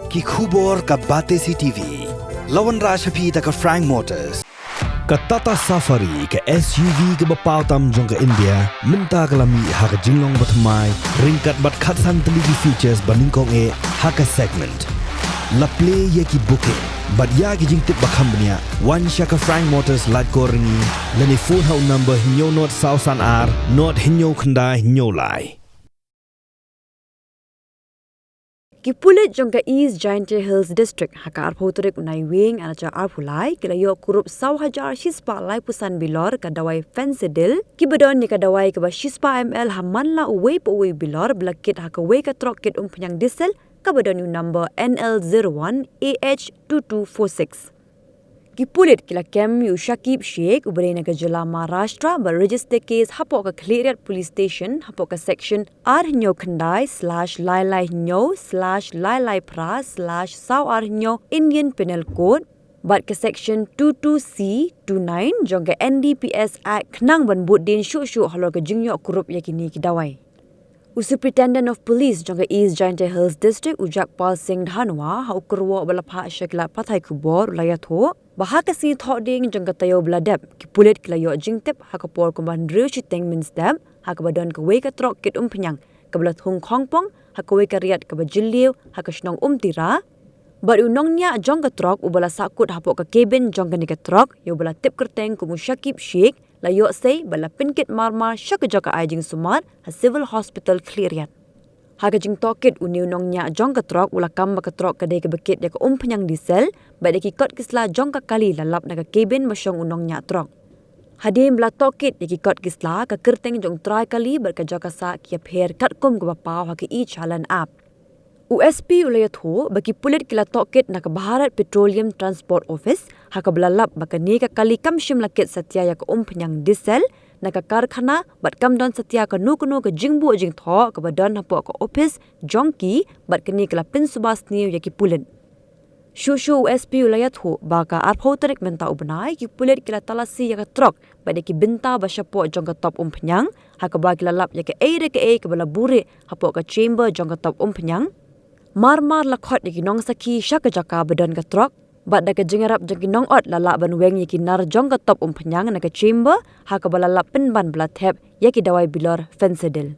ki khubor ka bate CTV. Lawan Rashapi ta ka Frank Motors. Ka Tata Safari ka SUV ka bapaw tam jong ka India minta kalami ha ka jinglong batmai ringkat bat khatsan teligi features baningkong e ha ka segment. La play ye ki booking but ya ki jing tip bakambnia one shaka Frank Motors lat ko ringi lani phone hau number hinyo not sausan ar not hinyo khanda hinyo lai. Ki Pulit jongka East Giant Hills District haka arphotorik unai wing anacha arphulai kilayo Kurup 1,000 shispa lai pusan Bilor ka Dawai Phensedyl ki bedon ni ka Dawai ka ba shispa ml hamanla Uwei po Uwei Bilor blakit haka Uwei ka Trok kit Umphniang diesel ka bedon number NL01 AH2246 Ki Pulit kila kem yu Shakib Sheikh ubrena ka Jila Maharashtra ba register case hapo ka Cleared Police Station hapo ka section R-Hinyo Khandai/Lai Hinyo/Lai Pra/Saw R-Hinyo Indian Penal Code bat ka section 22C29 jongka NDPS Act knang ban budin syu halor ka jingyo Kurup yakini ki Dawai. Superintendent of Police jongka East Giant Hills District Ujak Pal Singh Dhanwa ha ukurwo balapha shakla pathai kubor layatho bahaka si thoding jongka tayo bladep ki Pulit klayo jingtep hakapor kumban drill shiteng min step hakabadon ka Uwei ka Trok kit Umphniang kablat hung khongpong hakawe ka riat ka bajiliu hakashnong tira but unongnya jongka Trok ubala sakut hapo ka cabin jongka ni ka Trok yo bala tip kerteng kumu Shakib Sheikh layo say bala pinkit marmar shakajaka ajing sumar ha civil hospital cleariat haga jing tokit uniu nongnya jongka Trok ula kamba ka Trok kadai ka bekit ya ka Umphniang diesel bade ki kot kisla jongka kali lalap na ka cabin masyong unongnya Trok hadim bla tokit ya ki kot kisla ka kerteng jong try kali ber ka jaka sa ki pher katkum ka bapaw ha ki chalan app USP ulayatho baki Pulit kila tokit na ka Bharat Petroleum Transport Office haka belalap baka ni ka kali kamshim lakit satya ya ka Umphniang diesel na ka karkhana bat kamdon satya ka nukuno ka jingbu jing tho ka badan hapo ka office jongki bat kini kala pinsubas ni ya ki Pulit Shushu USP ulayatho baka arphotarik menta ubnai ki Pulit kila talasi ya ka Trok bade ki binta bashapo jongka top Umphniang haka ba kila lap ya ka ere ka bala buri hapo ka chamber jongka top Umphniang Marmar lakhot yaki nong saki shaka jaka badan ka Trok bat da ka jingarap jaki nong ot lala ban weng yaki nar jong ka top Umphniang na ka chamber haka balalap pinban bla thep yaki Dawai Bilor Phensedyl